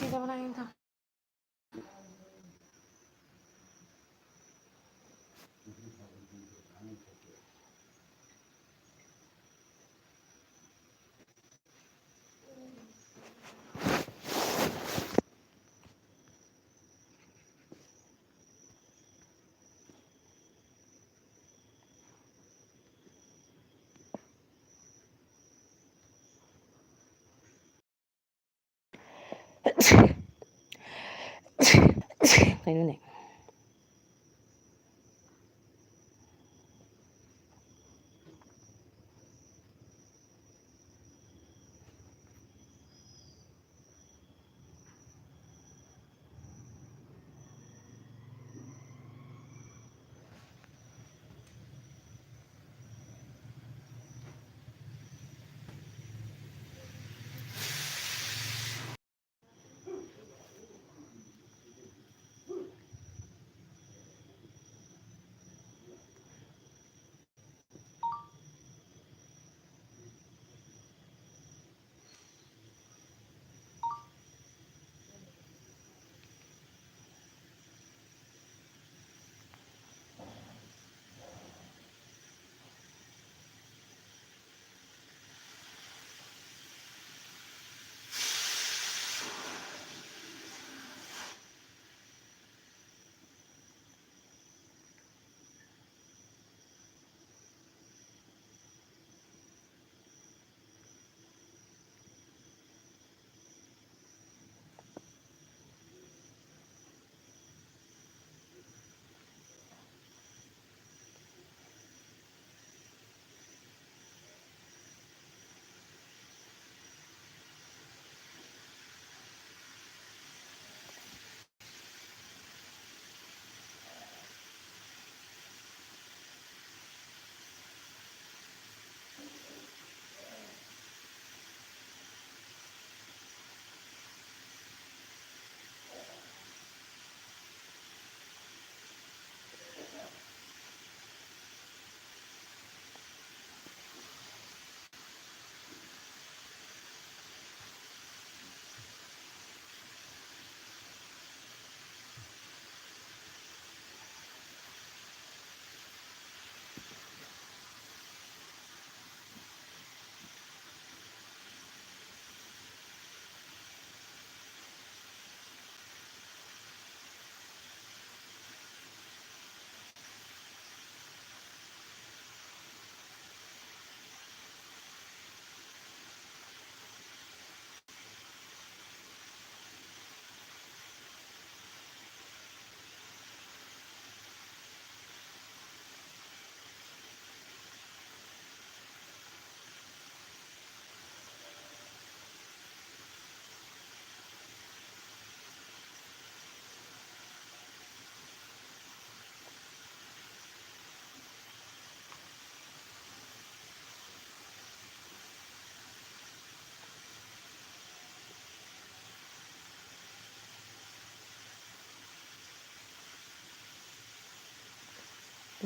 Kita menangin tuh. Kayaknya nih.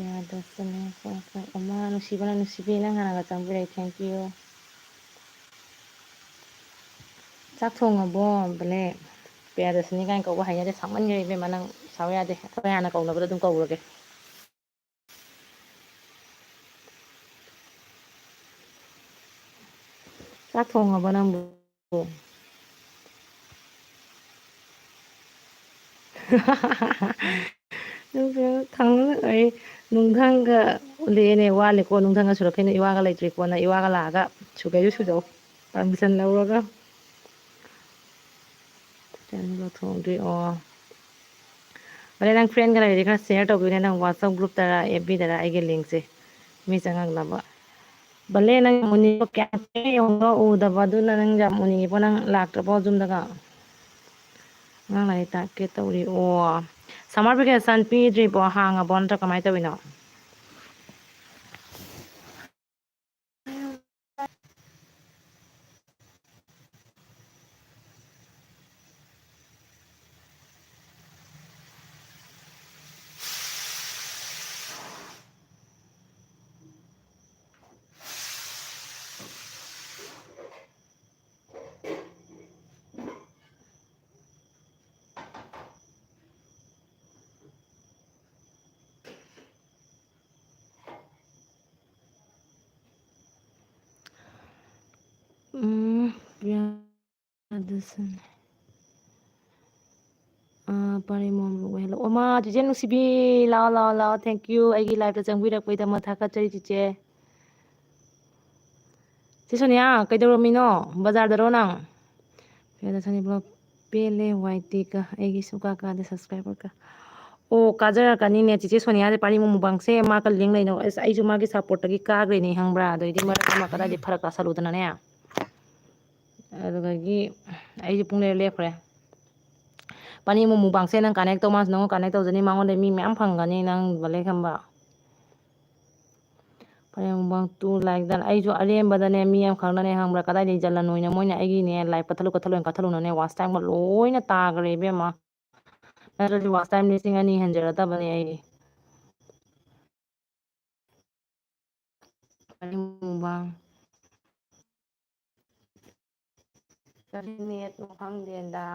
Yadasane ama nusibana nusibi nang hanaga changbirai thank you. ꯆꯥꯛ ꯊꯣꯡꯉꯕꯣ ꯕꯂꯦ ꯄꯤꯌꯥꯗꯁꯤꯅꯤ ꯀꯥꯏꯅ ꯀꯧꯕ ꯍꯩꯅꯗꯦ ꯁꯥꯡꯃꯟꯈ꯭ꯔꯦ ꯏꯕꯦꯝꯃ ꯅꯪ ꯁꯥꯎ ꯌꯥꯗꯦ ꯑꯩꯈꯣꯏ ꯍꯥꯟꯅ ꯀꯧꯅꯕꯗ ꯑꯗꯨꯝ ꯀꯧꯔꯒꯦ ꯆꯥꯛ ꯊꯣꯡꯉꯕꯣ ꯅꯪꯕꯨ ꯊꯪꯅ ꯑꯩ ꯅꯨꯡꯊꯪꯒ ꯎꯠꯂꯛꯑꯦꯅꯦ ꯋꯥꯠꯂꯦꯀꯣ ꯅꯨꯡꯊꯪꯒ ꯁꯨꯔꯛꯈꯩꯅ ꯏꯋꯥꯒ ꯂꯩꯇ꯭ꯔꯤꯀꯣꯅ ꯏꯋꯥꯒ ꯂꯥꯛꯑꯒ ꯁꯨꯒꯩꯁꯨ ꯁꯨꯗꯧ ꯄꯥꯔꯃꯤꯁꯟ ꯂꯧꯔꯒ ꯆꯦꯟꯕ ꯊꯣꯡꯗ꯭ꯔꯤ ꯑꯣ ꯍꯣꯔꯦꯟ ꯅꯪ ꯐ꯭ꯔꯦꯟꯒ ꯂꯩꯔꯗꯤ ꯈꯔ ꯁꯤꯌꯔ ꯇꯧꯕꯤꯌꯨꯅꯦ ꯅꯪ ꯋꯥꯆꯞ ꯒ꯭ꯔꯨꯞꯇꯔ ꯑꯦꯐ ꯕꯤꯗꯔ ꯑꯩꯒꯤ ꯂꯤꯡꯛꯁꯦ ꯃꯤ ꯆꯪꯉꯛꯅꯕ ꯕꯜꯂꯦ ꯅꯪ ꯎꯅꯤꯡꯕ ꯀꯌꯥ ꯌꯧꯅ ꯎꯗꯕ ꯑꯗꯨꯅ ꯅꯪ ꯌꯥꯝ ꯎꯅꯤꯡꯉꯤꯕꯣ ꯅꯪ ꯂꯥꯛꯇ꯭ꯔꯕꯣ ꯌꯨꯝꯗꯒ ꯑꯉꯥꯡ ꯂꯥꯏꯔꯤꯛ ꯇꯥꯛꯀꯦ ꯇꯧꯔꯤ ꯑꯣ ꯁꯝꯃꯔ ꯚꯦꯀꯦꯁꯟ ꯄꯤꯗ꯭ꯔꯤꯕꯣ ꯍꯥꯡꯉꯕꯣ ꯅꯠꯇ꯭ꯔꯥ ꯀꯃꯥꯏꯅ ꯇꯧꯔꯤꯅꯣ ꯑꯗꯨꯁꯨꯅꯦ ꯄꯔꯤꯃꯣꯝ ꯑꯣꯏꯍꯜꯂꯣ ꯑꯣꯃꯥ ꯆꯤꯆꯦ ꯅꯨꯡꯁꯤꯕꯤ ꯂꯥꯛꯑꯣ ꯂꯥꯛꯑꯣ ꯂꯥꯛꯑꯣ ꯊꯦꯡꯀ꯭ꯌꯨ ꯑꯩꯒꯤ ꯂꯥꯏꯐꯇ ꯆꯪꯕꯤꯔꯛꯄꯩꯗꯃꯛ ꯊꯥꯒꯠꯆꯔꯤ ꯆꯤꯆꯦ ꯆꯦ ꯁꯣꯅꯤꯌꯥ ꯀꯩꯗꯧꯔꯝꯃꯤꯅꯣ ꯕꯖꯥꯔꯗꯔꯣ ꯅꯪ ꯐꯦꯗ ꯁꯅꯤꯕ꯭ꯂꯣ ꯄꯦꯜꯂꯦ ꯋꯥꯏꯇꯦꯀ ꯑꯩꯒꯤ ꯁꯨꯀꯥ ꯀꯥꯗꯦ ꯁꯕꯁꯀ꯭ꯔꯥꯏꯕꯔꯒ ꯑꯣ ꯀꯥꯖꯔꯛꯀꯅꯤꯅꯦ ꯆꯤꯆꯦ ꯁꯣꯅꯤꯌꯥꯁꯦ ꯄꯥꯔꯤꯃꯣ ꯃꯨꯛꯕꯥꯡꯁꯦ ꯃꯥꯒ ꯂꯤꯡ ꯂꯩꯅꯧ ꯑꯁ ꯑꯩꯁꯨ ꯃꯥꯒꯤ ꯁꯞꯄꯣꯔꯠꯇꯒꯤ ꯀꯥꯈ꯭ꯔꯦꯅꯦ ꯈꯪꯕ꯭ꯔꯥ ꯑꯗꯩꯗꯤ ꯃꯔꯛ ꯑꯃ ꯀꯗꯥꯏꯗꯤ ꯐꯔꯛ ꯇꯥꯁꯜꯂꯨꯗꯅꯅꯦ ꯑꯗꯨꯗꯒꯤ ꯑꯩꯁꯦ ꯄꯨꯡꯂꯦꯞ ꯂꯦꯞꯈ꯭ꯔꯦ ꯄꯥꯔꯤꯃꯣꯛ ꯃꯨꯛꯕꯥꯡꯁꯦ ꯅꯪ ꯀꯅꯦꯛ ꯇꯧ ꯃꯥꯁꯨ ꯅꯪꯉꯣꯟꯗ ꯀꯅꯦꯛ ꯇꯧꯖꯅꯤ ꯃꯉꯣꯟꯗ ꯃꯤ ꯃꯌꯥꯝ ꯐꯪꯒꯅꯤ ꯅꯪ ꯕꯜꯂꯦ ꯈꯪꯕ ꯄꯔꯦꯡ ꯃꯨꯛꯕꯥꯡ ꯇꯨ ꯂꯥꯏꯛ ꯗꯟ ꯑꯩꯁꯨ ꯑꯔꯦꯝꯕꯗꯅꯦ ꯃꯤ ꯑꯃꯈꯛꯅꯅꯦ ꯈꯪꯕ꯭ꯔꯥ ꯀꯗꯥꯏꯗꯒꯤ ꯖꯜꯂꯟꯣꯏꯅ ꯃꯣꯏꯅ ꯑꯩꯒꯤꯅꯦ ꯂꯥꯏꯛ ꯀꯠꯊꯠꯂꯨꯅꯅꯦ ꯋꯥꯁ ꯇꯥꯏꯝꯒ ꯂꯣꯏꯅ ꯇꯥꯈ꯭ꯔꯦ ꯏꯕꯦꯝꯃ ꯅꯠꯇ꯭ꯔꯗꯤ ꯋꯥꯁ ꯇꯥꯏꯝ 2,000 ꯍꯦꯟꯖꯔꯗꯕꯅꯦ ꯑꯩ ꯄꯔꯦꯡ ꯃꯨꯛꯕꯥꯡ ꯀꯔꯤ ꯅꯦꯠꯅꯣ ꯈꯪꯗꯦꯗ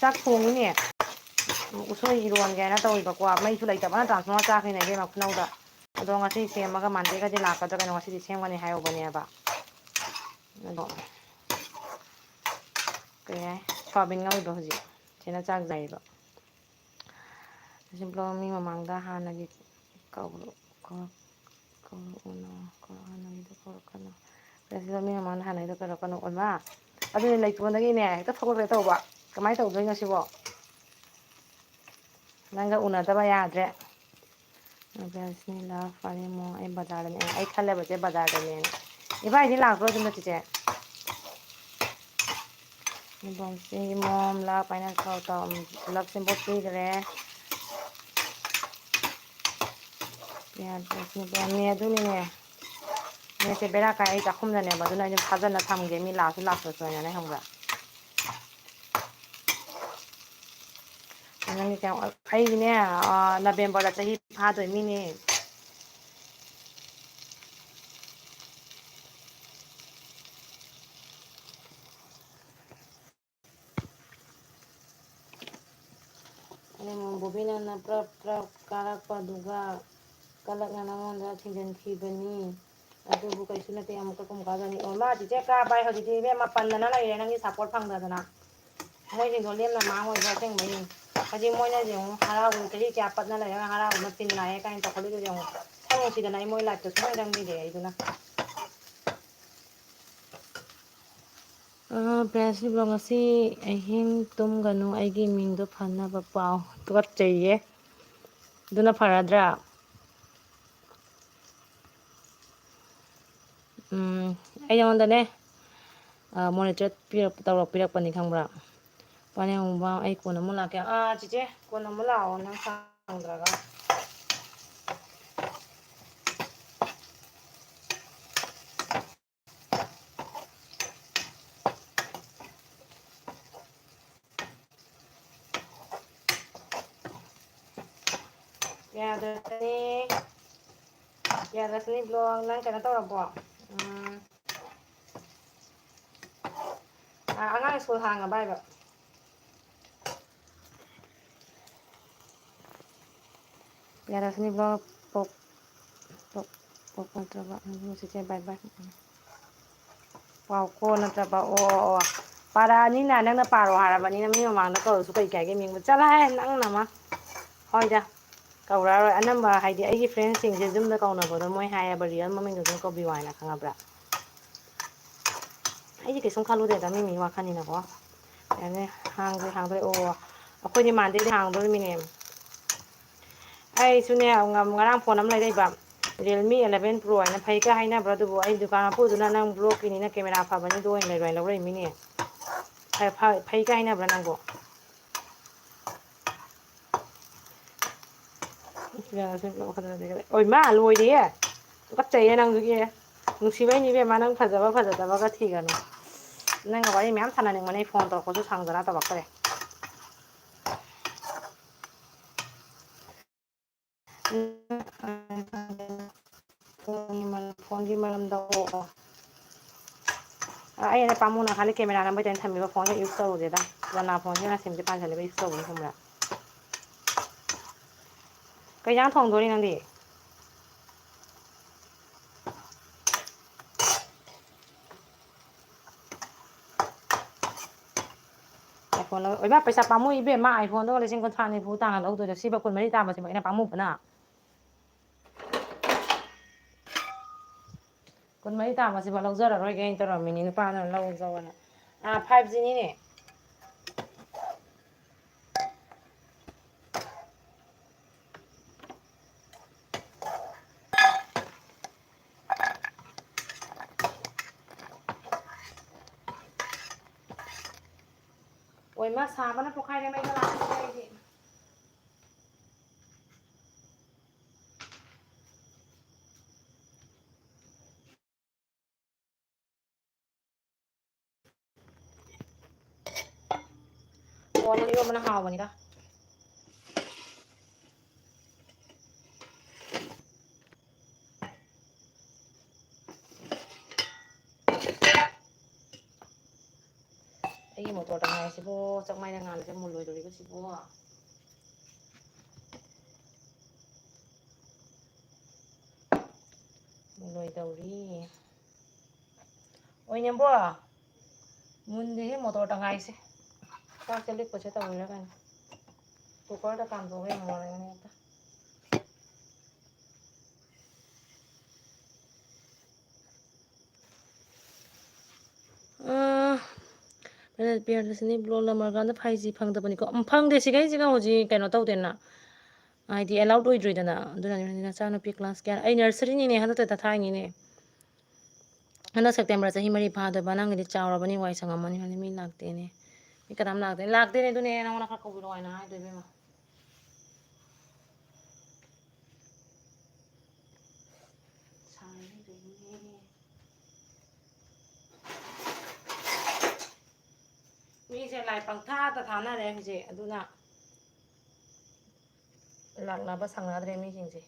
ꯆꯥꯛ ꯊꯣꯡꯉꯤꯅꯦ ꯎꯁꯣꯏ ꯏꯔꯣꯟꯒꯦ ꯍꯥꯏꯅ ꯇꯧꯔꯤꯕꯀꯣ ꯃꯩꯁꯨ ꯂꯩꯇꯕꯅ ꯇ꯭ꯔꯥꯟꯁꯐꯣꯔꯃꯔ ꯆꯥꯛꯈ꯭ꯔꯤꯅꯦ ꯏꯕꯦꯝꯃ ꯈꯨꯅꯧꯗ ꯑꯗꯣ ꯉꯁꯤ ꯁꯦꯝꯃꯒ ꯃꯥꯟꯗꯦꯒꯗꯤ ꯂꯥꯛꯀꯗ꯭ꯔꯥ ꯀꯩꯅꯣ ꯉꯁꯤꯗꯤ ꯁꯦꯝꯒꯅꯤ ꯍꯥꯏꯍꯧꯕꯅꯦꯕ ꯑꯗꯣ ꯀꯩ ꯍꯥꯏ ꯁꯣꯌꯥꯕꯤꯟ ꯉꯧꯔꯤꯕ ꯍꯧꯖꯤꯛ ꯁꯤꯅ ꯆꯥꯛꯖꯩꯕ ꯁꯤꯝꯄ꯭ꯂ ꯃꯤ ꯃꯃꯥꯡꯗ ꯍꯥꯟꯅꯒꯤ ꯀꯧꯔꯛꯀꯅꯨ ꯁꯤꯗ ꯃꯤ ꯃꯃꯥꯡꯗ ꯍꯥꯟꯅꯒꯤꯗꯣ ꯀꯧꯔꯛꯀꯅꯨ ꯑꯣꯏꯃꯥ ꯑꯗꯨꯅꯦ ꯂꯩꯇꯣꯟꯗꯒꯤꯅꯦ ꯍꯦꯛꯇ ꯊꯣꯛꯂꯛꯀꯦ ꯇꯧꯕ ꯀꯃꯥꯏꯅ ꯇꯧꯗꯣꯏꯅꯣ ꯁꯤꯕꯣ ꯅꯪꯒ ꯎꯅꯗꯕ ꯌꯥꯗ꯭ꯔꯦ ꯕꯤꯁꯃꯤꯜꯂꯥ ꯄꯔꯤꯃꯣ ꯑꯩ ꯕꯖꯥꯔꯗꯅꯦ ꯑꯩ ꯈꯜꯂꯦꯕꯁꯦ ꯕꯖꯥꯔꯗꯅꯦꯅ ꯏꯕꯥꯏꯗꯤ ꯂꯥꯛꯄ꯭ꯔꯣ ꯑꯗꯨꯝ ꯆꯤꯆꯦ ꯏꯕꯣꯡꯁꯤ ꯃꯣꯝ ꯂꯞ ꯄꯥꯏꯅꯦꯄꯜ ꯄꯨꯂꯞ ꯁꯦꯝꯗꯣꯛꯄꯤꯈ꯭ꯔꯦ ꯑꯗꯨꯅꯤꯅꯦ ꯅꯦꯠꯁꯦ ꯕꯦꯔꯥ ꯀꯥꯏ ꯑꯩ ꯆꯥꯛꯈꯨꯝꯗꯅꯦꯕ ꯑꯗꯨꯅ ꯑꯩ ꯑꯗꯨꯝ ꯐꯥꯖꯅ ꯊꯝꯒꯦ ꯃꯤ ꯂꯥꯛꯑꯁꯨ ꯂꯥꯛꯇ꯭ꯔꯁꯨ ꯍꯥꯏꯅꯅꯦ ꯈꯪꯕ꯭ꯔꯥ ꯅꯪꯒꯤ ꯀꯌꯥꯝ ꯑꯩꯒꯤꯅꯦ ꯅꯕꯦꯝꯕꯔꯗ ꯆꯍꯤ ꯐꯥꯗꯣꯏ ꯃꯤꯅꯦ ꯕꯣꯕꯤꯅ ꯄ꯭ꯔꯞ ꯄ꯭ꯔꯞ ꯀꯥꯔꯛꯄꯗꯨꯒ ꯀꯂꯛꯅ ꯅꯪꯉꯣꯟꯗ ꯊꯤꯟꯖꯤꯟꯈꯤꯕꯅꯤ ꯑꯗꯨꯕꯨ ꯀꯩꯁꯨ ꯅꯠꯇꯦ ꯑꯃꯨꯛꯀ ꯀꯨꯝ ꯀꯥꯖꯅꯤ ꯑꯣ ꯃꯥ ꯆꯤꯆꯦ ꯀꯥꯕ ꯍꯥꯏ ꯍꯧꯖꯤꯛꯇꯤ ꯏꯕꯦꯝꯃ ꯄꯟꯗꯅ ꯂꯩꯔꯦ ꯅꯪꯒꯤ ꯁꯞꯄꯣꯔꯠ ꯐꯪꯗꯗꯅ ꯃꯣꯏꯁꯤꯡꯗꯣ ꯂꯦꯝꯅ ꯃꯥꯡꯉꯣꯏꯕ ꯑꯁꯦꯡꯕꯩꯅꯤ ꯍꯧꯖꯤꯛ ꯃꯣꯏꯅꯁꯦ ꯑꯃꯨꯛ ꯍꯔꯥꯎꯕ ꯆꯍꯤ ꯀꯌꯥ ꯄꯠꯅ ꯂꯩꯔꯒ ꯍꯔꯥꯎꯕꯅ ꯇꯤꯟ ꯂꯥꯛꯑꯦ ꯀꯥꯏꯅ ꯇꯧꯈꯠꯂꯤꯗꯨꯁꯦ ꯑꯃꯨꯛ ꯁꯤꯗꯅ ꯑꯩ ꯃꯣꯏ ꯂꯥꯏꯐꯇ ꯁꯨꯡꯆꯪ ꯆꯪꯕꯤꯗꯦ ꯑꯩꯗꯨꯅ ꯄ꯭ꯔꯦꯁꯁꯤꯕꯣ ꯉꯁꯤ ꯑꯍꯤꯡ ꯇꯨꯝꯒꯅꯨ ꯑꯩꯒꯤ ꯃꯤꯡꯗꯣ ꯐꯅꯕ ꯄꯥꯎ ꯇꯨꯀꯠꯆꯩꯌꯦ ꯑꯗꯨꯅ ꯐꯔꯗ꯭ꯔꯥ ꯑꯩ ꯅꯉꯣꯟꯗꯅꯦ ꯃꯣꯅꯤꯇꯔ ꯇꯧꯔꯛꯄꯤꯔꯛꯄꯅꯤ ꯈꯪꯕ꯭ꯔꯥ ꯄꯔꯦꯡ ꯃꯨꯛꯕꯥꯡ ꯑꯩ ꯀꯣꯟꯅ ꯑꯃꯨꯛ ꯂꯥꯛꯀꯦ ꯆꯤꯆꯦ ꯀꯣꯟꯅ ꯑꯃꯨꯛ ꯂꯥꯛꯑꯣ ꯅꯪ ꯁꯪꯗ꯭ꯔꯒ ꯌꯥꯗ꯭ꯔꯁꯤꯅꯤ ꯕ꯭ꯂꯣꯛ ꯅꯪ ꯀꯩꯅꯣ ꯇꯧꯔꯕꯣ ꯑꯉꯥꯡ ꯁ꯭ꯀꯨꯜ ꯍꯥꯡꯉꯕ ꯍꯥꯏꯕ ꯌꯥꯔꯁꯤꯅꯤ ꯕ꯭ꯂꯣꯛ ꯄꯣꯛ ꯅꯠꯇ꯭ꯔꯕ ꯆꯤꯆꯦ ꯕꯥꯏ ꯕꯥꯏ ꯄꯥꯎ ꯀꯣ ꯅꯠꯇ꯭ꯔꯕ ꯑꯣ ꯄꯥꯔꯛꯑꯅꯤꯅ ꯅꯪꯅ ꯄꯥꯔꯣ ꯍꯥꯏꯔꯕꯅꯤꯅ ꯃꯤ ꯃꯃꯥꯡꯗ ꯀꯧꯔꯁꯨ ꯀꯩ ꯀꯥꯏꯒꯦ ꯃꯤꯡꯕꯨ ꯆꯠꯂꯍꯦ ꯅꯪꯅꯃ ꯍꯣꯏꯗ ꯀꯧꯔꯛꯑꯔꯣꯏ ꯑꯅꯝꯕ ꯍꯥꯏꯗꯤ ꯑꯩꯒꯤ ꯐ꯭ꯔꯦꯟꯁꯤꯡꯁꯦ ꯌꯨꯝꯗ ꯀꯧꯅꯕꯗꯣ ꯃꯣꯏ ꯍꯥꯏꯌꯦꯕ ꯔꯤꯌꯦꯜ ꯃꯃꯤꯡꯗꯣ ꯑꯗꯨꯝ ꯀꯧꯕꯤꯌꯨ ꯍꯥꯏꯅ ꯈꯪꯉꯕ꯭ꯔꯥ ꯑꯩꯗꯤ ꯀꯩꯁꯨꯝ ꯈꯜꯂꯨꯗꯦꯗ ꯃꯤ ꯋꯥꯈꯜꯅꯤꯅꯀꯣ ꯌꯥꯅꯤ ꯍꯥꯡꯗꯣꯔꯦ ꯑꯣ ꯑꯩꯈꯣꯏꯗꯤ ꯃꯥꯟꯗꯦꯗꯤ ꯍꯥꯡꯗꯣꯔꯤꯃꯤꯅꯦ ꯑꯩꯁꯨꯅꯦ ꯉꯔꯥꯡ ꯐꯣꯟ ꯑꯃ ꯂꯩꯔꯛꯏꯕ ꯔꯤꯌꯦꯜꯃꯤ 11 ꯄ꯭ꯔꯣ ꯍꯥꯏꯅ ꯐꯩꯒ ꯍꯥꯏꯅꯕ꯭ꯔꯥ ꯑꯗꯨꯕꯨ ꯑꯩ ꯗꯨꯀꯥꯟ ꯃꯄꯨꯗꯨꯅ ꯅꯪ ꯕ꯭ꯂꯣꯛꯀꯤꯅꯤꯅ ꯀꯦꯃꯦꯔꯥ ꯐꯕꯅꯤꯗꯣ ꯑꯣꯏꯅ ꯂꯧꯔꯛꯏꯃꯤꯅꯦ ꯐꯩꯒ ꯍꯥꯏꯅꯕ꯭ꯔꯥ ꯅꯪꯕꯣ ꯑꯣꯏꯃꯥ ꯂꯣꯏꯔꯦꯍꯦ ꯇꯨꯀꯠꯆꯩꯌꯦ ꯅꯪꯁꯨ ꯅꯨꯡꯁꯤꯕꯩꯅꯤ ꯏꯕꯦꯝꯃ ꯅꯪ ꯐꯖꯕ ꯐꯖꯗꯕꯒ ꯊꯤꯒꯅꯨ ꯅꯪꯒ ꯋꯥꯔꯤ ꯃꯌꯥꯝ ꯁꯥꯟꯅꯅꯤꯡꯕꯅꯦ ꯐꯣꯟ ꯇꯧꯔꯛꯄꯁꯨ ꯁꯪꯗꯅ ꯇꯧꯔꯛꯇ꯭ꯔꯦ ꯐꯣꯟꯒꯤ ꯃꯔꯝꯗ ꯑꯩꯅ ꯄꯥꯃꯨꯅ ꯈꯜꯂꯤ ꯀꯦꯃꯦꯔꯥ ꯅꯝꯕꯩ ꯇꯥꯏꯅ ꯊꯝꯃꯤꯕ ꯐꯣꯟꯒ ꯌꯨꯁ ꯇꯧꯔꯨꯗꯦꯗ ꯂꯅꯥ ꯐꯣꯟꯁꯤꯅ ꯁꯤꯝꯁꯦ ꯄꯥꯟꯁꯤꯜꯂꯦꯕ ꯌꯨꯁ ꯇꯧꯕꯅꯤ ꯈꯪꯕ꯭ꯔꯥ ꯀꯩ ꯏꯟꯖꯥꯡ ꯊꯣꯡꯗꯣꯔꯤ ꯅꯪꯗꯤ ꯑꯥꯏꯐꯣꯟ ꯑꯣꯏꯕ ꯄꯩꯁꯥ ꯄꯥꯝꯃꯨ ꯏꯕꯦꯝꯃ ꯑꯥꯏꯐꯣꯟꯗꯣ 30,000 ꯇꯥꯡꯅ ꯂꯧꯗꯣꯏꯗꯣ ꯁꯤꯕ 12 ꯇꯥꯕꯁꯤꯕ ꯑꯩꯅ ꯄꯥꯝꯃꯨꯕꯅ 12 ꯇꯥꯕꯁꯤꯐꯥꯎ ꯂꯧꯖꯔꯔꯣꯏꯒꯦ ꯑꯩꯅ ꯇꯧꯔꯝꯃꯤꯅꯤ ꯅꯨꯄꯥꯗꯨꯅ ꯂꯧꯖꯧꯅ 5Gꯅꯤꯅꯦ ꯑꯣꯏꯃꯥ ꯁꯥꯕꯅ ꯄꯣꯛꯈꯥꯏꯔꯦ ꯃꯩꯒ ꯂꯥꯛꯇ꯭ꯔꯦ ꯑꯩꯗꯤ ꯀꯣꯟꯅ ꯏꯔꯣꯟꯕꯅ ꯍꯥꯎꯕꯅꯤꯗ ꯑꯩꯒꯤ ꯃꯣꯇꯣꯔ ꯇꯉꯥꯏꯁꯤꯕꯨ ꯆꯥꯛꯃꯥꯏꯗ ꯉꯥꯜꯂꯤꯁꯦ ꯃꯨꯜꯂꯣꯏꯗꯣꯔꯤꯕꯁꯤꯕꯣ ꯃꯨꯜꯂꯣꯏꯗꯧꯔꯤ ꯑꯣꯏꯅꯦꯝꯕꯣ ꯃꯨꯟꯗꯦꯍꯦ ꯃꯣꯇꯣꯔ ꯇꯉꯥꯏꯁꯦ ꯆꯥꯛꯁꯦ ꯂꯤꯛꯄꯁꯦ ꯇꯧꯔꯤꯔ ꯀꯩꯅꯣ ꯀꯨꯀꯔꯗ ꯀꯥꯝꯊꯣꯛꯑꯒ ꯌꯦꯡꯉꯨꯔꯅꯤ ꯍꯦꯛꯇ ꯄꯤꯌꯔꯗꯁꯤꯅꯤ ꯕ꯭ꯂꯣꯛ ꯅꯝꯃꯀꯥꯟꯗ 5G ꯐꯪꯗꯕꯅꯤꯀꯣ ꯐꯪꯗꯦ ꯁꯤꯈꯩꯁꯤꯒ ꯍꯧꯖꯤꯛ ꯀꯩꯅꯣ ꯇꯧꯗꯦꯅ ꯍꯥꯏꯗꯤ ꯑꯦꯂꯥꯎꯠ ꯑꯣꯏꯗ꯭ꯔꯤꯗꯅ ꯑꯗꯨꯅꯅꯤ ꯅꯆꯥꯅꯨꯄꯤ ꯀ꯭ꯂꯥꯁ ꯀꯌꯥ ꯑꯩ ꯅꯔꯁꯔꯤꯅꯤꯅꯦ ꯍꯟꯗꯛꯇ ꯊꯥꯏꯅꯤꯅꯦ ꯍꯟꯗꯛ ꯁꯦꯞꯇꯦꯝꯕꯔ ꯆꯍꯤ 3 ꯐꯥꯗꯣꯏꯕ ꯅꯪꯒꯤꯗꯤ ꯆꯥꯎꯔꯕꯅꯤ ꯋꯥꯏ ꯁꯪꯉꯝꯃꯅꯤ ꯍꯧꯖꯤꯛ ꯃꯤ ꯂꯥꯛꯇꯦꯅꯦ ꯃꯤ ꯀꯅꯥꯝ ꯂꯥꯛꯇꯦꯅꯦ ꯑꯗꯨꯅꯦ ꯅꯪꯉꯣꯟꯗ ꯈꯔ ꯀꯧꯕꯤꯔꯛꯑꯣ ꯍꯥꯏꯅ ꯍꯥꯏꯗꯣ ꯏꯕꯦꯝꯃ ꯃꯤꯁꯦ ꯂꯥꯏ ꯄꯪꯊꯥꯗ ꯊꯥꯅꯔꯦ ꯍꯧꯖꯤꯛ ꯑꯗꯨꯅ ꯂꯥꯛꯅꯕ ꯁꯪꯅꯗ꯭ꯔꯦ ꯃꯤꯁꯤꯡꯁꯦ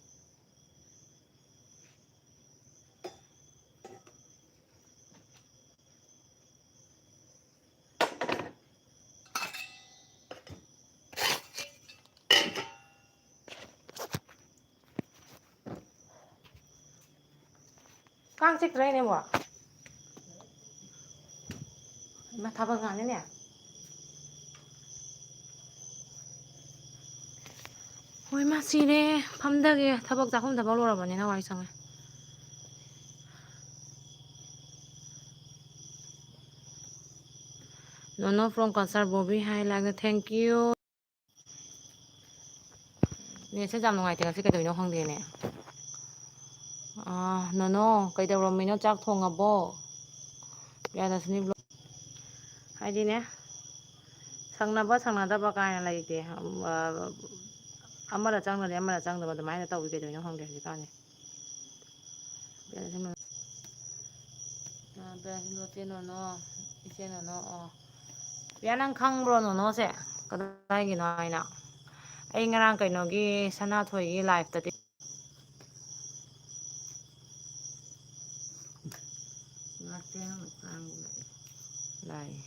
ꯀꯥꯡ ꯆꯤꯛꯇ꯭ꯔꯥ ꯏꯅꯦꯝꯕꯣ ꯏꯃꯥ ꯊꯥꯕꯜ ꯀꯥꯟꯅꯤꯅꯦ ꯍꯣꯏ ꯃꯥ ꯁꯤꯔꯦ ꯐꯝꯊꯒꯦ ꯊꯕꯛ ꯆꯥꯛꯈꯨꯝ ꯊꯕꯛ ꯂꯣꯏꯔꯕꯅꯤꯅ ꯋꯥꯏ ꯁꯪꯉꯦ ꯅꯣꯅꯣ ꯐ꯭ꯔꯣꯝ ꯀꯁꯥꯔ ꯕꯣꯕꯤ ꯍꯥꯏ ꯂꯥꯏꯛ ꯊꯦꯡꯛ ꯌꯨ ꯅꯦꯠꯁꯦ ꯌꯥꯝ ꯅꯨꯡꯉꯥꯏꯇꯦ ꯉꯁꯤ ꯀꯩꯗꯧꯅꯣ ꯈꯪꯗꯦꯅꯦ ꯅꯣꯅꯣ ꯀꯩꯗꯧꯔꯝꯃꯤꯅꯣ ꯆꯥꯛ ꯊꯣꯡꯉꯕꯣ ꯄꯤꯌꯥꯗꯁꯤꯅꯤ ꯍꯥꯏꯗꯤꯅꯦ ꯁꯪꯅꯕ ꯁꯪꯅꯗꯕ ꯀꯥꯏꯅ ꯂꯩꯇꯦ ꯑꯃꯗ ꯆꯪꯗ꯭ꯔꯗꯤ ꯑꯃꯗ ꯆꯪꯗꯕ ꯑꯗꯨꯃꯥꯏꯅ ꯇꯧꯋꯤ ꯀꯩꯗꯧꯅꯣ ꯈꯪꯗꯦ ꯍꯧꯖꯤꯛꯀꯥꯟꯁꯦ ꯅꯣꯅꯣ ꯏꯆꯦ ꯅꯣꯅꯣ ꯄꯤꯌꯥ ꯅꯪ ꯈꯪꯕ꯭ꯔꯣ ꯅꯣꯅꯣꯁꯦ ꯀꯗꯥꯏꯒꯤꯅꯣ ꯍꯥꯏꯅ ꯑꯩ ꯉꯔꯥꯡ ꯀꯩꯅꯣꯒꯤ ꯁꯅꯥꯊꯣꯏꯒꯤ ꯂꯥꯏꯐꯇꯗꯤ ꯂꯥꯛꯑꯦ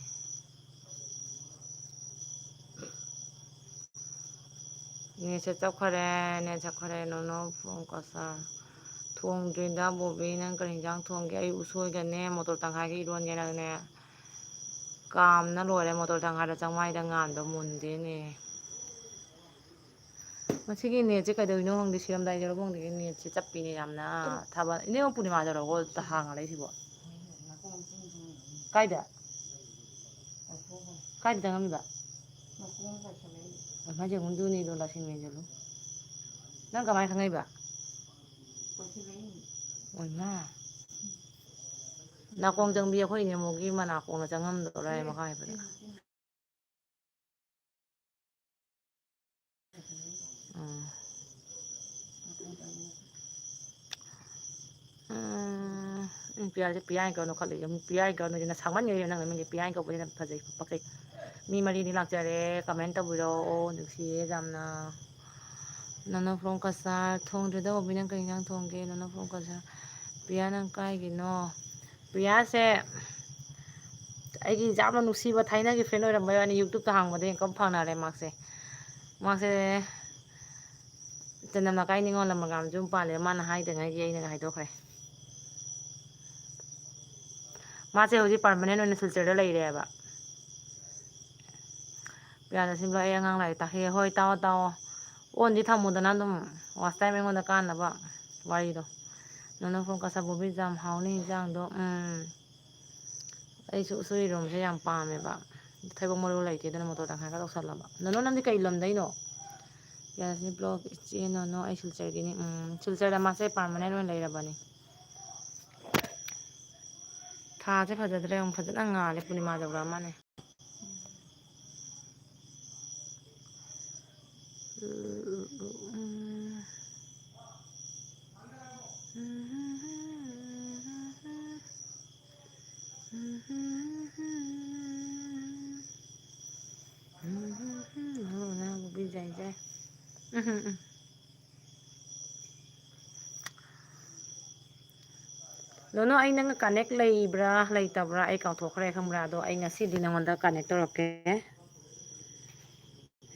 ꯅꯦꯠꯁꯦ ꯆꯞꯈꯔꯦ ꯅꯦꯠ ꯆꯞꯈꯔꯦ ꯅꯣꯅꯣ ꯐ꯭ꯔꯣꯝ ꯀꯁꯥꯔ ꯊꯣꯡꯗ꯭ꯔꯤꯗ ꯕꯣꯕꯤ ꯅꯪ ꯀꯔꯤ ꯌꯦꯟꯖꯥꯡ ꯊꯣꯡꯒꯦ ꯑꯩ ꯎꯁꯣꯏꯒꯅꯦ ꯃꯣꯇꯣꯔ ꯇꯪꯈꯥꯏꯒ ꯏꯔꯣꯟꯒꯦꯅꯅꯦ ꯀꯥꯝꯅ ꯂꯣꯏꯔꯦ ꯃꯣꯇꯣꯔ ꯇꯪꯈꯥꯏꯗ ꯆꯥꯛꯃꯥꯏꯗ ꯉꯥꯟꯕ ꯃꯨꯟꯗꯦꯅꯦ ꯃꯁꯤꯒꯤ ꯅꯦꯠꯁꯦ ꯀꯩꯗꯧꯅꯣ ꯈꯪꯗꯦ ꯁꯤꯔꯝꯗꯥꯏ ꯌꯧꯔꯕ ꯅꯦꯠꯁꯦ ꯆꯠꯄꯤꯅꯦ ꯌꯥꯝꯅ ꯊꯥꯕꯜ ꯏꯅꯦꯃ ꯄꯨꯔꯅꯤꯃꯥ ꯌꯧꯔꯕꯣ ꯍꯥꯡꯉ ꯂꯩꯁꯤꯕꯣ ꯀꯥꯏꯗ ꯀꯥꯏꯗ ꯆꯪꯉꯝꯃꯤꯕ ꯅꯪ ꯀꯃꯥꯏꯅ ꯈꯪꯉꯛꯏꯕ ꯑꯣꯏꯃꯥ ꯅꯥꯀꯣꯡ ꯆꯪꯕꯤ ꯑꯩꯈꯣꯏ ꯏꯅꯦꯝꯃꯨꯒꯤ ꯃꯅꯥꯀꯣꯡꯅ ꯆꯪꯉꯝꯗꯧꯔꯦ ꯃꯈꯥ ꯍꯥꯏꯕꯗ ꯄꯤꯌꯥꯁꯦ ꯄꯤꯌꯥꯏ ꯀꯧꯅꯣ ꯈꯜꯂꯤꯁꯦ ꯄꯤꯌꯥꯏ ꯀꯧꯅꯣꯁꯤꯅ ꯁꯥꯡꯃꯟꯈ꯭ꯔꯦ ꯅꯪꯅ ꯃꯤꯡꯁꯦ ꯄꯤꯌꯥꯏ ꯀꯧꯕꯁꯤꯅ ꯐꯖꯩ ꯄꯛꯆꯩ ꯃꯤ 3ꯗꯤ ꯂꯥꯛꯆꯔꯦ ꯀꯃꯦꯟ ꯇꯧꯕꯤꯔꯛꯑꯣ ꯅꯨꯡꯁꯤꯌꯦ ꯌꯥꯝꯅ ꯅꯣꯅꯣ ꯐ꯭ꯔꯣꯝ ꯀꯁꯥꯔ ꯊꯣꯡꯗ꯭ꯔꯤꯗ ꯕꯣꯕꯤ ꯅꯪ ꯀꯔꯤ ꯏꯟꯖꯥꯡ ꯊꯣꯡꯒꯦ ꯅꯣꯅꯣ ꯐ꯭ꯔꯣꯝ ꯀꯁꯥꯔ ꯄ꯭ꯔꯤꯌꯥ ꯅꯪ ꯀꯥꯏꯒꯤꯅꯣ ꯄ꯭ꯔꯤꯌꯥꯁꯦ ꯑꯩꯒꯤ ꯌꯥꯝꯅ ꯅꯨꯡꯁꯤꯕ ꯊꯥꯏꯅꯒꯤ ꯐ꯭ꯔꯦꯟ ꯑꯣꯏꯔꯝꯕꯩ ꯋꯥꯅꯤ ꯌꯨꯇꯨꯞꯇ ꯍꯥꯡꯕꯗꯒꯤ ꯏꯟꯀꯝ ꯐꯥꯎꯅꯔꯦ ꯃꯥꯁꯦ ꯆꯅꯝ ꯅꯀꯥꯏ ꯅꯤꯉꯣꯜ ꯂꯃꯒꯥꯝꯁꯨ ꯌꯨꯝ ꯄꯥꯜꯂꯦ ꯃꯥꯅ ꯍꯥꯏꯗꯉꯥꯏꯒꯤ ꯑꯩꯅꯒ ꯍꯥꯏꯗꯣꯛꯈ꯭ꯔꯦ ꯃꯥꯁꯦ ꯍꯧꯖꯤꯛ ꯄꯥꯔꯃꯅꯦꯟ ꯑꯣꯏꯅ ꯁꯤꯜꯆꯔꯗ ꯂꯩꯔꯦꯕ ꯄꯤꯌꯥꯗ ꯁꯤꯕ ꯑꯩ ꯑꯉꯥꯡ ꯂꯥꯏꯔꯤꯛ ꯇꯥꯛꯑꯦ ꯍꯣꯏ ꯇꯥꯛꯑꯣ ꯇꯥꯛꯑꯣ ꯑꯣꯟꯗꯤ ꯊꯝꯃꯨꯗꯅ ꯑꯗꯨꯝ ꯋꯥꯁ ꯇꯥꯏꯝ ꯑꯩꯉꯣꯟꯗ ꯀꯥꯟꯅꯕ ꯋꯥꯔꯤꯗꯣ ꯅꯪꯅ ꯐꯣꯟ ꯀꯁꯥꯕꯨꯕꯤ ꯌꯥꯝ ꯍꯥꯎꯅꯤ ꯌꯦꯟꯖꯥꯡꯗꯣ ꯑꯩꯁꯨ ꯎꯁꯣꯏꯔꯣꯝꯁꯦ ꯌꯥꯝ ꯄꯥꯝꯃꯦꯕ ꯊꯩꯕꯣꯡ ꯃꯔꯨ ꯂꯩꯇꯦ ꯑꯗꯨꯅ ꯃꯣꯇꯣꯔ ꯇꯪꯈꯥꯏꯒ ꯇꯧꯁꯜꯂꯕ ꯅꯪꯗꯤ ꯀꯩ ꯂꯝꯗꯩꯅꯣ ꯌꯥꯁꯅꯤ ꯕ꯭ꯂꯣꯛ ꯏꯆꯦꯅꯅꯣ ꯑꯩ ꯁꯤꯜꯆꯔꯒꯤꯅꯤ ꯁꯤꯜꯆꯔꯗ ꯃꯥꯁꯦ ꯄꯥꯔꯃꯅꯦꯟ ꯑꯣꯏꯅ ꯂꯩꯔꯕꯅꯤ ꯊꯥꯁꯦ ꯐꯖꯗ꯭ꯔꯦ ꯑꯃꯨꯛ ꯐꯖꯅ ꯉꯥꯜꯂꯦ ꯄꯨꯔꯅꯤꯃꯥ ꯌꯧꯔꯛꯑ ꯃꯥꯜꯂꯦ ꯅꯣꯅꯣ ꯑꯩ ꯅꯪꯒ ꯀꯅꯦꯛ ꯂꯩꯕ꯭ꯔꯥ ꯂꯩꯇꯕ꯭ꯔꯥ ꯑꯩ ꯀꯥꯎꯊꯣꯛꯈ꯭ꯔꯦ ꯈꯪꯕ꯭ꯔꯥ ꯑꯗꯣ ꯑꯩ ꯉꯁꯤꯗꯤ ꯅꯪꯉꯣꯟꯗ ꯀꯅꯦꯛ ꯇꯧꯔꯛꯀꯦ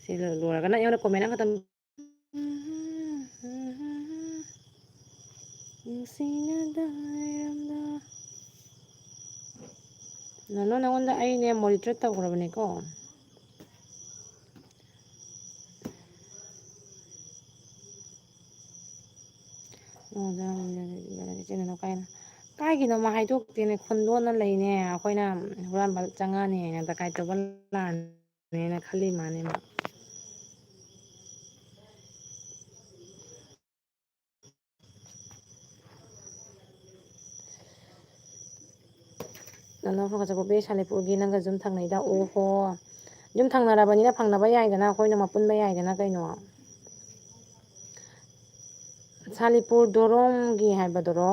ꯁꯤ ꯂꯣꯏꯔꯒꯅ ꯑꯩꯉꯣꯟꯗ ꯀꯣꯃꯦꯟ ꯑꯃꯈꯛꯇꯪ ꯅꯣꯅꯣ ꯅꯪꯉꯣꯟꯗ ꯑꯩꯅꯦ ꯃꯣꯅꯤꯇꯔ ꯇꯧꯈ꯭ꯔꯕꯅꯦꯀꯣ ꯀꯥꯏꯒꯤꯅꯣ ꯃꯥ ꯍꯥꯏꯗꯣꯛꯇꯦꯅꯦ ꯈꯨꯟ ꯂꯣꯟꯅ ꯂꯩꯅꯦ ꯑꯩꯈꯣꯏꯅ ꯍꯨꯔꯥꯟꯕ ꯆꯪꯉꯛꯑꯅꯤꯅ ꯗꯀꯥꯏ ꯇꯧꯕ ꯂꯥꯛꯑꯅꯤꯅ ꯈꯜꯂꯤ ꯃꯥꯅꯦ ꯃꯥ ꯅꯪ ꯐꯒꯠꯆꯕ ꯁꯥꯂꯤꯄꯨꯔꯒꯤ ꯅꯪꯒ ꯁꯨꯝ ꯊꯪꯅꯩꯗ ꯑꯣꯍꯣ ꯌꯨꯝ ꯊꯪꯅꯔꯕꯅꯤꯅ ꯐꯪꯅꯕ ꯌꯥꯏꯗꯅ ꯑꯩꯈꯣꯏꯅ ꯃꯄꯨꯟꯕ ꯌꯥꯏꯗꯅ ꯀꯩꯅꯣ ꯁꯥꯂꯤꯄꯨꯔ ꯗꯣꯔꯣꯝꯒꯤ ꯍꯥꯏꯕꯗꯨꯔꯣ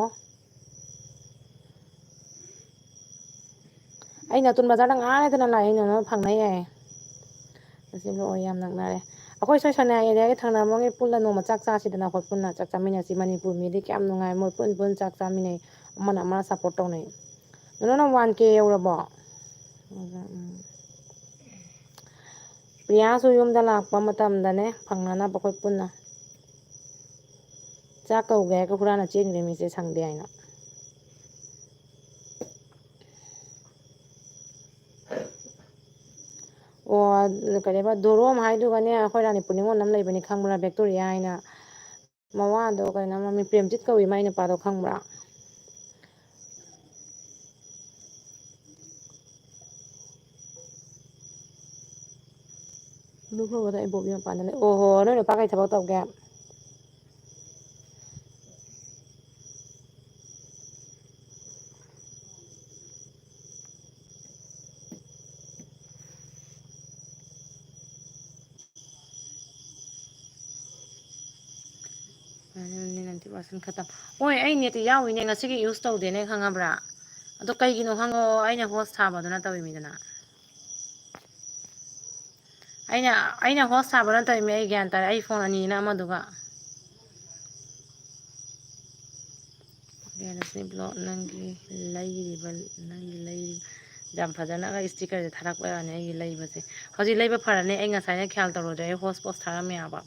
ꯑꯩꯅ ꯅꯇꯨꯟ ꯕꯖꯥꯔꯗ ꯉꯥꯏꯗꯅ ꯂꯥꯛꯏ ꯅꯣꯅꯣ ꯐꯪꯅ ꯌꯥꯏ ꯑꯁꯤ ꯂꯣꯛꯑꯣ ꯌꯥꯝ ꯅꯛꯅꯔꯦ ꯑꯩꯈꯣꯏ ꯁꯣꯏ ꯁꯅꯥ ꯑꯦꯔꯤꯌꯥꯒꯤ ꯊꯪꯅꯕꯒꯤ ꯄꯨꯜꯂ ꯅꯣꯡꯃ ꯆꯥꯛ ꯆꯥꯁꯤꯗꯅ ꯑꯩꯈꯣꯏ ꯄꯨꯟꯅ ꯆꯥꯛ ꯆꯥꯃꯤꯟꯅꯁꯤ ꯃꯅꯤꯄꯨꯔ ꯃꯤꯗꯤ ꯀꯌꯥꯝ ꯅꯨꯡꯉꯥꯏ ꯃꯣꯏ ꯄꯨꯟ ꯆꯥꯛ ꯆꯥꯃꯤꯟꯅꯩ ꯑꯃꯅ ꯑꯃꯅ ꯁꯞꯄꯣꯔꯠ ꯇꯧꯅꯩ ꯅꯪ 1K ꯌꯧꯔꯕꯣ ꯄ꯭ꯔꯤꯌꯥꯁꯨ ꯌꯨꯝꯗ ꯂꯥꯛꯄ ꯃꯇꯝꯗꯅꯦ ꯐꯪꯅꯅꯕ ꯑꯩꯈꯣꯏ ꯄꯨꯟꯅ ꯆꯥꯛ ꯀꯧꯒꯦ ꯍꯥꯏꯔꯒ ꯍꯨꯔꯥꯟꯅ ꯆꯦꯟꯈ꯭ꯔꯦ ꯃꯤꯁꯦ ꯁꯪꯗꯦ ꯍꯥꯏꯅ ꯑꯣ ꯀꯔꯤꯕ ꯗꯣꯔꯣꯝ ꯍꯥꯏꯗꯨꯒꯅꯦ ꯑꯩꯈꯣꯏ ꯔꯥꯅꯤꯄꯨꯔ ꯅꯤꯉꯣꯜ ꯑꯃ ꯂꯩꯕꯅꯤ ꯈꯪꯕ꯭ꯔꯥ ꯕꯦꯛꯇꯣꯔꯤꯌꯥ ꯍꯥꯏꯅ ꯃꯋꯥꯗꯣ ꯀꯩꯅꯣ ꯃꯃꯤꯡ ꯄ꯭ꯔꯦꯝꯖꯤꯠ ꯀꯧꯏ ꯃꯥꯏ ꯅꯨꯄꯥꯗꯣ ꯈꯪꯕ꯭ꯔꯥ ꯑꯗꯨ ꯐꯥꯎꯕꯗ ꯑꯩ ꯕꯣꯕꯤ ꯃꯄꯥꯟꯗ ꯂꯩ ꯑꯣꯍꯣ ꯅꯣꯏ ꯅꯨꯄꯥ ꯀꯩ ꯊꯕꯛ ꯇꯧꯒꯦ ꯍꯣꯏ ꯑꯩ ꯅꯦꯠꯇꯤ ꯌꯥꯎꯏꯅꯦ ꯉꯁꯤꯒꯤ ꯌꯨꯁ ꯇꯧꯗꯦꯅꯦ ꯈꯪꯉꯕ꯭ꯔꯥ ꯑꯗꯣ ꯀꯩꯒꯤꯅꯣ ꯈꯪꯉꯣ ꯑꯩꯅ ꯍꯣꯁ ꯊꯥꯕꯗꯨꯅ ꯇꯧꯔꯤꯃꯤꯗꯅ ꯑꯩꯅ ꯍꯣꯁ ꯁꯥꯕ ꯅꯠꯇꯕꯅꯤ ꯑꯩ ꯒ꯭ꯌꯥꯟ ꯇꯥꯔꯦ ꯑꯩ ꯐꯣꯟ ꯑꯅꯤꯅ ꯑꯃꯗꯨꯒ ꯕ꯭ꯂꯣꯛ ꯅꯪꯒꯤ ꯂꯩꯔꯤꯕ ꯌꯥꯝ ꯐꯖꯅꯒ ꯏꯁꯇꯤꯀꯔꯁꯦ ꯊꯥꯔꯛꯄ ꯌꯥꯅꯤ ꯑꯩꯒꯤ ꯂꯩꯕꯁꯦ ꯍꯧꯖꯤꯛ ꯂꯩꯕ ꯐꯔꯅꯤ ꯑꯩ ꯉꯁꯥꯏꯅ ꯈ꯭ꯌꯥꯜ ꯇꯧꯔꯨꯗ꯭ꯔꯦ ꯑꯩ ꯍꯣꯁ ꯄꯣꯁ ꯊꯥꯔꯝꯃꯦ ꯌꯥꯕ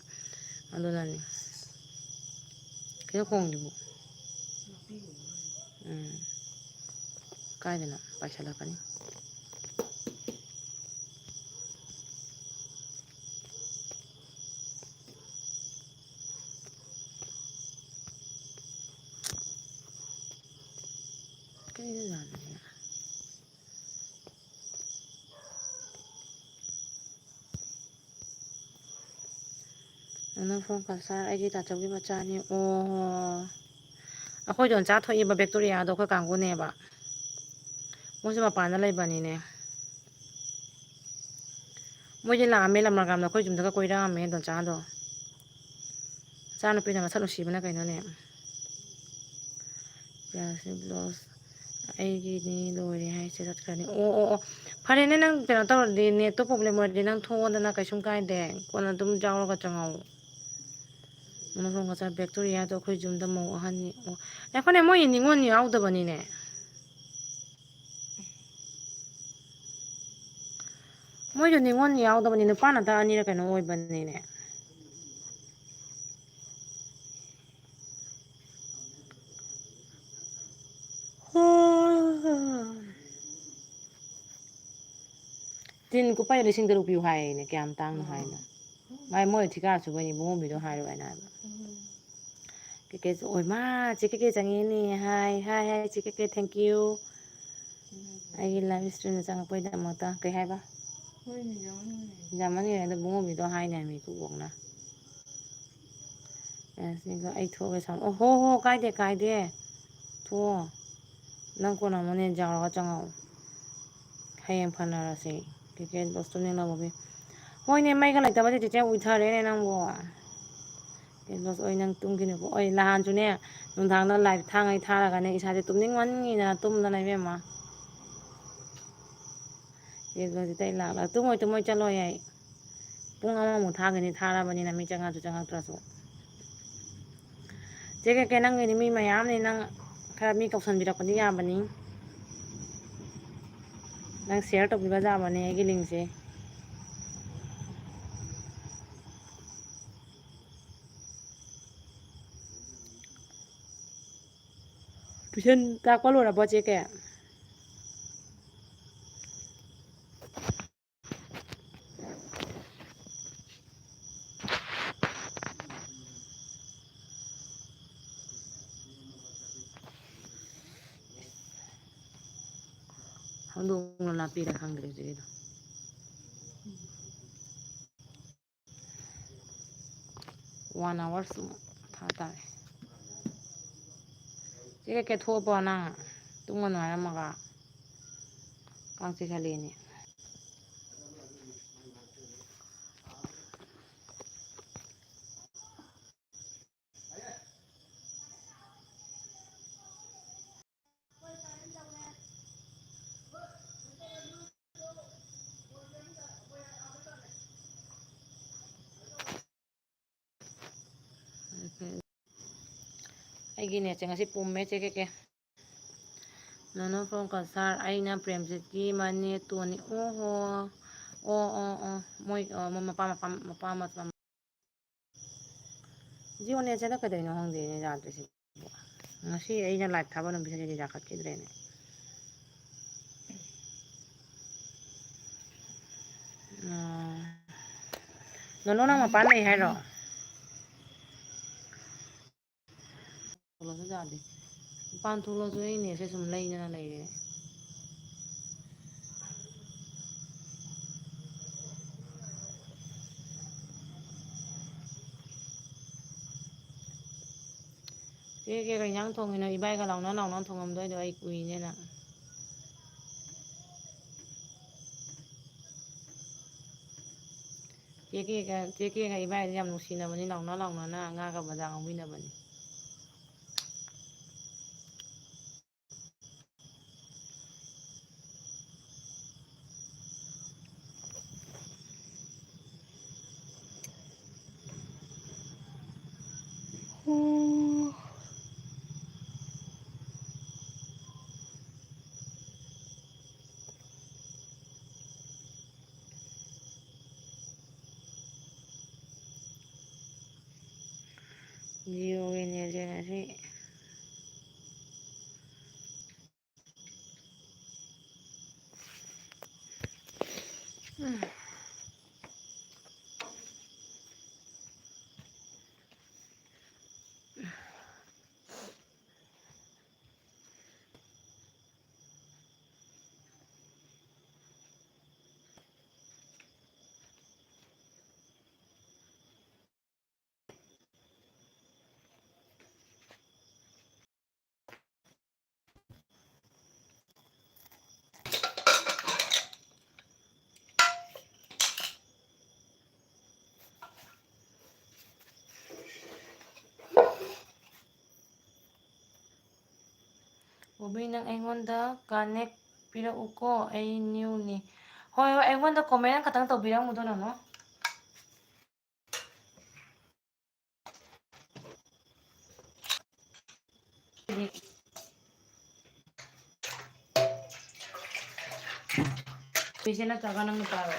ꯑꯗꯨꯅꯅꯤ ꯀꯩꯅꯣ ꯈꯣꯡꯉꯤꯗꯨꯕꯨ ꯀꯥꯏꯗꯅꯣ ꯄꯥꯏꯁꯜꯂꯛꯀꯅꯤ ꯅꯪ ꯐꯣꯟ ꯀꯁꯥꯔ ꯑꯩꯒꯤ ꯇꯥꯆꯧꯒꯤ ꯃꯆꯥꯅꯤ ꯑꯣ ꯑꯩꯈꯣꯏ ꯏꯗꯣꯝꯆꯥ ꯊꯣꯛꯏꯕ ꯕꯦꯛꯇꯣꯔꯤꯌꯥꯗꯣ ꯑꯩꯈꯣꯏ ꯀꯥꯡꯕꯨꯅꯦꯕ ꯃꯣꯏꯁꯨ ꯃꯄꯥꯟꯗ ꯂꯩꯕꯅꯤꯅꯦ ꯃꯣꯏꯗꯤ ꯂꯥꯛꯑꯝꯃꯦ ꯂꯝꯃꯔꯒꯥꯝꯗ ꯑꯩꯈꯣꯏ ꯌꯨꯝꯗꯒ ꯀꯣꯏꯔꯛꯑꯝꯃꯦ ꯏꯗꯣꯝꯆꯥꯗꯣ ꯏꯆꯥꯅꯨꯄꯤꯅ ꯃꯁꯛ ꯅꯨꯡꯁꯤꯕꯅ ꯀꯩꯅꯣꯅꯦ ꯕ꯭ꯂꯥꯎꯁ ꯑꯩꯒꯤꯅꯤ ꯂꯣꯏꯔꯦ ꯍꯥꯏꯁꯦ ꯆꯠꯈ꯭ꯔꯅꯤ ꯑꯣ ꯐꯔꯦꯅꯦ ꯅꯪ ꯀꯩꯅꯣ ꯇꯧꯔꯗꯤ ꯅꯦꯠꯇꯣ ꯄ꯭ꯔꯣꯕ꯭ꯂꯦꯝ ꯑꯣꯏꯔꯗꯤ ꯅꯪ ꯊꯣꯛꯑꯣꯗꯅ ꯀꯩꯁꯨꯝ ꯀꯥꯏꯗꯦ ꯀꯣꯟꯅ ꯑꯗꯨꯝ ꯌꯥꯎꯔꯒ ꯆꯪꯉꯛꯑꯣ ꯉꯁꯥꯏ ꯕꯦꯛꯇꯣꯔꯤꯌꯥꯗꯣ ꯑꯩꯈꯣꯏ ꯌꯨꯝꯗ ꯃꯧ ꯑꯍꯟꯅꯤ ꯑꯣ ꯉꯥꯏꯈꯣꯅꯦ ꯃꯣꯏ ꯅꯤꯉꯣꯜ ꯌꯥꯎꯗꯕꯅꯤꯅꯦ ꯃꯣꯏꯗꯣ ꯅꯤꯉꯣꯜ ꯌꯥꯎꯗꯕꯅꯤ ꯅꯨꯄꯥ ꯉꯥꯛꯇ ꯑꯅꯤꯔ ꯀꯩꯅꯣ ꯑꯣꯏꯕꯅꯤꯅꯦ ꯇꯤꯟ ꯀꯨꯞꯄꯩ 3,000 ꯄꯤꯌꯨ ꯍꯥꯏꯌꯦꯅꯦ ꯀꯌꯥꯝ ꯇꯥꯡꯅꯣ ꯍꯥꯏꯅꯣ ꯃꯥꯏ ꯃꯣꯏ ꯊꯤꯀꯥ ꯁꯨꯕꯩꯅꯤ ꯕꯨꯡꯉꯣꯝꯕꯤꯗꯣ ꯍꯥꯏꯔꯣ ꯍꯥꯏꯅ ꯍꯥꯏꯕ ꯀꯦꯀꯦꯁꯨ ꯑꯣꯏ ꯃꯥ ꯆꯦ ꯀꯦꯀꯦ ꯆꯪꯉꯛꯑꯦꯅꯦ ꯍꯥꯏ ꯆꯦ ꯀꯦꯀꯦ ꯊꯦꯡꯀ꯭ꯌꯨ ꯑꯩꯒꯤ ꯂꯥꯏꯐ ꯏꯁꯇ꯭ꯔꯤꯝꯗ ꯆꯪꯉꯛꯄꯩꯗꯃꯛꯇ ꯀꯩ ꯍꯥꯏꯕ ꯌꯥꯝꯃꯟꯈ꯭ꯔꯦ ꯑꯗꯣ ꯕꯨꯡꯉꯣꯝꯕꯤꯗꯣ ꯍꯥꯏꯅꯦ ꯃꯤ ꯀꯨꯕꯣꯛꯅ ꯑꯩ ꯊꯣꯛꯑꯒꯦ ꯁꯥꯎ ꯑꯣ ꯍꯣ ꯀꯥꯏꯗꯦ ꯊꯣꯛꯑꯣ ꯅꯪ ꯀꯣꯟꯅ ꯑꯃꯨꯛ ꯅꯦꯠ ꯌꯥꯎꯔꯒ ꯆꯪꯉꯛꯑꯣ ꯍꯌꯦꯡ ꯐꯅꯔꯁꯤ ꯀ꯭ꯔꯤꯀꯦꯠ ꯕꯣꯁ ꯇꯨꯝꯅꯤꯡꯉꯕꯒꯤ ꯍꯣꯏꯅꯦ ꯃꯩꯒ ꯂꯩꯇꯕꯗꯤ ꯆꯦꯆꯦ ꯎꯏꯊꯔꯦꯅꯦ ꯅꯪꯕꯨ ꯀ꯭ꯔꯤꯀꯦꯠ ꯕꯣꯁ ꯑꯣꯏ ꯅꯪ ꯇꯨꯝꯈꯤꯅꯨꯀꯣ ꯑꯣꯏ ꯅꯍꯥꯟꯁꯨꯅꯦ ꯅꯨꯡꯗꯥꯡꯗ ꯂꯥꯏꯚ ꯊꯥꯡꯉꯩ ꯊꯥꯔꯒꯅꯦ ꯏꯁꯥꯁꯦ ꯇꯨꯝꯅꯤꯡꯃꯟꯉꯤꯗꯅ ꯇꯨꯝꯗꯅ ꯏꯕꯦꯝꯃ ꯀ꯭ꯔꯤꯀꯦꯠ ꯕꯣꯁꯇ ꯇꯨꯝꯃꯣꯏ ꯆꯠꯂꯣꯏ ꯑꯩ ꯄꯨꯡ ꯑꯃꯃꯨꯛ ꯊꯥꯒꯅꯤ ꯊꯥꯔꯕꯅꯤꯅ ꯃꯤ ꯆꯪꯉꯛꯑꯁꯨ ꯆꯪꯉꯛꯇ꯭ꯔꯁꯨ ꯆꯦ ꯀꯦꯀꯦ ꯅꯪꯒꯤꯗꯤ ꯃꯤ ꯃꯌꯥꯝꯅꯤ ꯅꯪ ꯈꯔ ꯃꯤ ꯀꯧꯁꯟꯕꯤꯔꯛꯄꯗꯤ ꯌꯥꯕꯅꯤ ꯅꯪ ꯁꯤꯌꯔ ꯇꯧꯕꯤꯕ ꯌꯥꯕꯅꯦ ꯑꯩꯒꯤ ꯂꯤꯡꯁꯦ ꯇꯨꯏꯁꯟ ꯇꯥꯛꯄ ꯂꯣꯏꯔꯕꯣ ꯆꯦ ꯀꯦ ꯍꯧꯗꯣꯡꯅ ꯂꯥꯛꯄꯤꯔ ꯈꯪꯗ꯭ꯔꯦ ꯍꯧꯖꯤꯛꯀꯤꯗꯣ 1 hour ꯊꯥ ꯇꯥꯔꯦ ꯆꯦ ꯀꯦꯀꯦ ꯊꯣꯛꯑꯕꯣ ꯅꯪ ꯇꯨꯝꯒꯅꯨ ꯍꯥꯏꯔꯝꯃꯒ ꯀꯥꯡ ꯆꯤꯛꯈꯠꯂꯛꯑꯦꯅꯦ ꯑꯩꯒꯤ ꯅꯦꯠꯁꯦ ꯉꯁꯤ ꯄꯨꯝꯃꯦ ꯆꯦ ꯀꯦꯀꯦ ꯅꯅꯣ ꯐ꯭ꯔꯣꯝ ꯀꯁꯥꯔ ꯑꯩꯅ ꯄ꯭ꯔꯦꯝꯖꯤꯠꯀꯤ ꯃꯅꯦꯇꯣꯟꯅꯤ ꯑꯣ ꯃꯣꯏ ꯃꯄꯥ ꯖꯤꯑꯣ ꯅꯦꯠꯁꯦ ꯍꯟꯗꯛ ꯀꯩꯗꯧꯔꯤꯅꯣ ꯈꯪꯗꯦꯅꯦ ꯌꯥꯗ꯭ꯔꯤꯁꯦ ꯉꯁꯤ ꯑꯩꯅ ꯂꯥꯏꯚ ꯊꯥꯕ ꯅꯨꯃꯤꯠꯁꯤꯗꯗꯤ ꯌꯥꯈꯠꯈꯤꯗ꯭ꯔꯦꯅꯦ ꯅꯣꯅꯣ ꯅꯪ ꯃꯄꯥꯟ ꯂꯩ ꯍꯥꯏꯔꯣ ꯊꯣꯛꯂꯁꯨ ꯌꯥꯗꯦ ꯃꯄꯥꯟ ꯊꯣꯛꯂꯁꯨ ꯑꯩ ꯅꯦꯠꯁꯦ ꯁꯨꯝ ꯂꯩꯗꯅ ꯂꯩꯔꯦ ꯆꯦ ꯀꯦ ꯀꯩ ꯏꯟꯖꯥꯡ ꯊꯣꯡꯉꯤꯅꯣ ꯏꯕꯥꯏꯒ ꯂꯥꯎꯅ ꯊꯣꯡꯉꯝꯗꯣꯏꯗꯣ ꯑꯩ ꯎꯏꯅꯦ ꯅꯪ ꯆꯦ ꯀꯦꯒ ꯏꯕꯥꯏꯒꯗꯤ ꯌꯥꯝ ꯅꯨꯡꯁꯤꯅꯕꯅꯤ ꯂꯥꯎꯅꯅ ꯉꯥꯒ ꯕꯖꯥꯔ ꯉꯧꯃꯤꯟꯅꯕꯅꯤ ꯖꯤꯑꯣꯒꯤ ꯅꯦꯠꯁꯦ ꯉꯁꯤ ꯕꯣꯕꯤ ꯅꯪ ꯑꯩꯉꯣꯟꯗ ꯀꯥꯅꯦꯛ ꯄꯤꯔꯛꯎꯀꯣ ꯑꯩ ꯅ꯭ꯌꯨꯅꯤ ꯍꯣꯏ ꯑꯩꯉꯣꯟꯗ ꯀꯣꯃꯦꯟ ꯈꯛꯇꯪ ꯇꯧꯕꯤꯔꯝꯃꯨꯗꯣ ꯅꯣꯅꯣ ꯄꯤꯁꯦ ꯅꯠꯇ꯭ꯔꯒ ꯅꯪ ꯅꯨꯄꯥꯔꯣ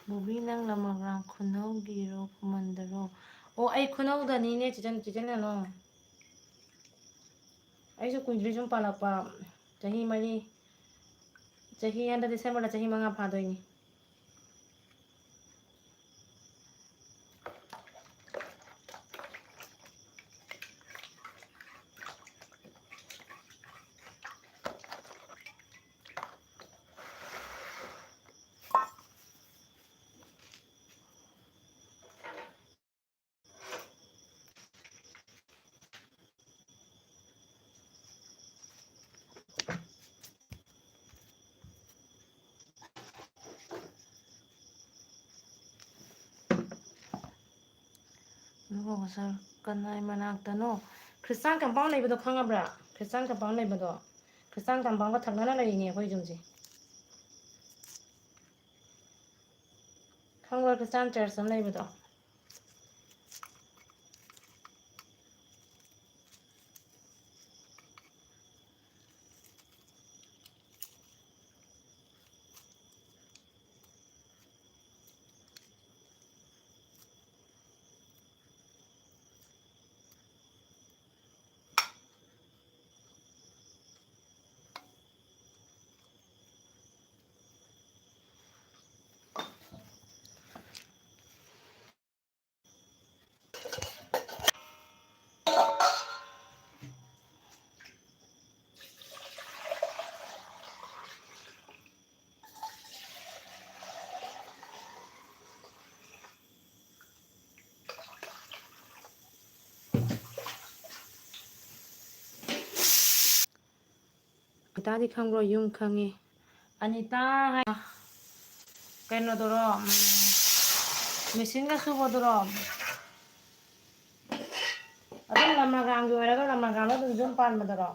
ꯕꯣꯕꯤ ꯅꯪ ꯂꯃꯒ꯭ꯔꯥꯡ ꯈꯨꯅꯧꯒꯤꯔꯣ ꯈꯨꯃꯟꯗꯔꯣ ꯑꯣ ꯑꯩ ꯈꯨꯅꯧꯗꯅꯤꯅꯦ ꯆꯤꯆꯟꯅꯅꯣ ꯑꯩꯁꯨ ꯀꯨꯏꯗ꯭ꯔꯤ ꯁꯨꯝ ꯄꯥꯜꯂꯛꯄ ꯆꯍꯤ 4 ꯆꯍꯤ ꯍꯟꯗꯛ ꯗꯤꯁꯦꯝꯕꯔꯗ ꯆꯍꯤ 5 ꯐꯥꯗꯣꯏꯅꯤ ꯁꯥꯔ ꯀꯅꯥꯏ ꯃꯅꯥꯛꯇꯅꯣ ꯈ꯭ꯔꯤꯁꯇꯥꯟ ꯀꯝꯄꯥꯎꯟ ꯂꯩꯕꯗꯣ ꯈꯪꯉꯕ꯭ꯔꯥ ꯈ꯭ꯔꯤꯁꯇꯥꯟ ꯀꯝꯄꯥꯎꯟ ꯂꯩꯕꯗꯣ ꯈ꯭ꯔꯤꯁꯇꯥꯟ ꯀꯝꯄꯥꯎꯟꯒ ꯊꯪꯅꯅ ꯂꯩꯔꯤꯅꯦ ꯑꯩꯈꯣꯏ ꯌꯨꯝꯁꯦ ꯈꯪꯕ꯭ꯔꯥ ꯈ꯭ꯔꯤꯁꯇꯥꯟ ꯆꯔꯆ ꯑꯃ ꯂꯩꯕꯗꯣ ꯑꯅꯤꯇꯥꯗꯤ ꯈꯪꯕ꯭ꯔꯣ ꯌꯨꯝ ꯈꯪꯉꯤ ꯑꯅꯤꯇꯥ ꯍꯥꯏ ꯀꯩꯅꯣꯗꯨꯔꯣ ꯃꯦꯆꯤꯟꯒ ꯁꯨꯕꯗꯨꯔꯣ ꯑꯗꯨꯝ ꯂꯃꯒ꯭ꯔꯥꯝꯒꯤ ꯑꯣꯏꯔꯒ ꯂꯃꯒ꯭ꯔꯥꯝꯗ ꯑꯗꯨꯝ ꯌꯨꯝ ꯄꯥꯟꯕꯗꯔꯣ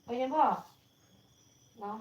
ꯑꯣꯏꯅꯦꯕꯣ ꯂꯥꯎ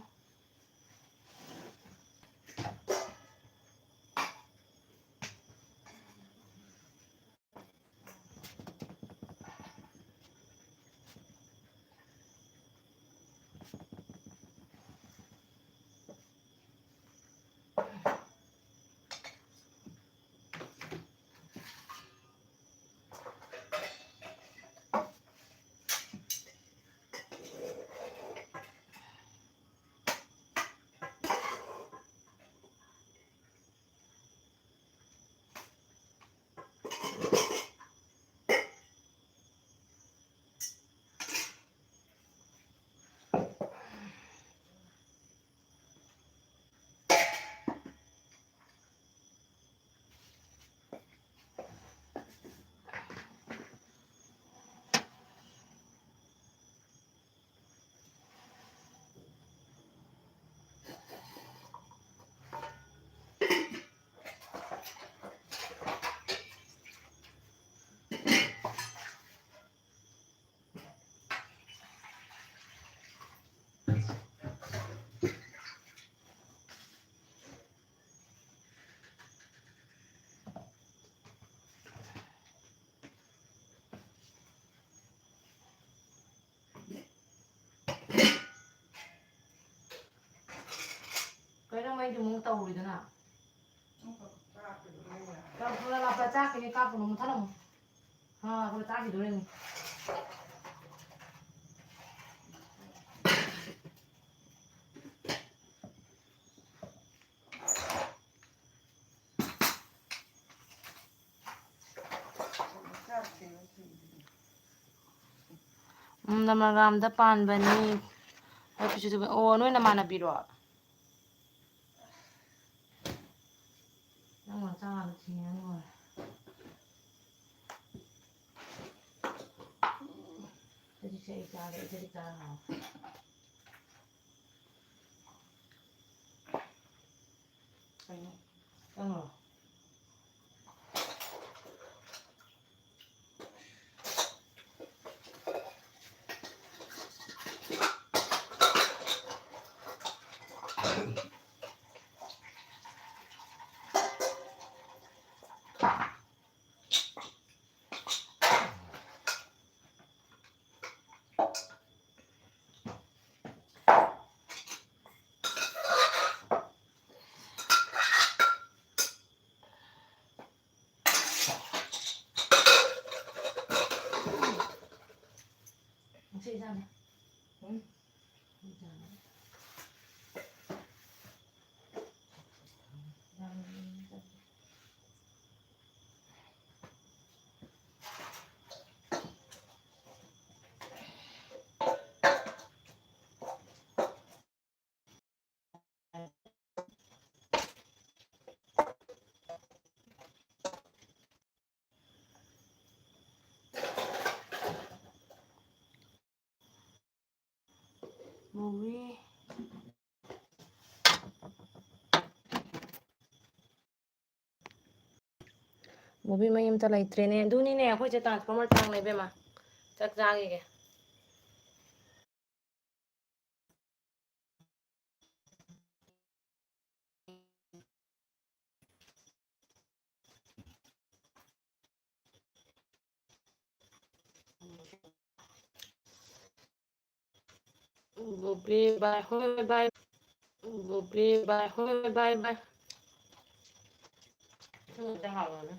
cái đó mấy thì muốn tàu đi thế nào cái là làm phải chắc cái cáp của nó thắt không ha cái chắc thì đối lên Namagam da pan bani ai pichu tu o noi na mana biro nang ma cha la chi nang wa jadi saya cari jadi cara Ano? Chị ra này. Movie. Movie mai ta lai train ne du ni ne khoi che transformer tang nei be ma chak ja ge Movie bye bye Movie bye bye bye 这好了呢。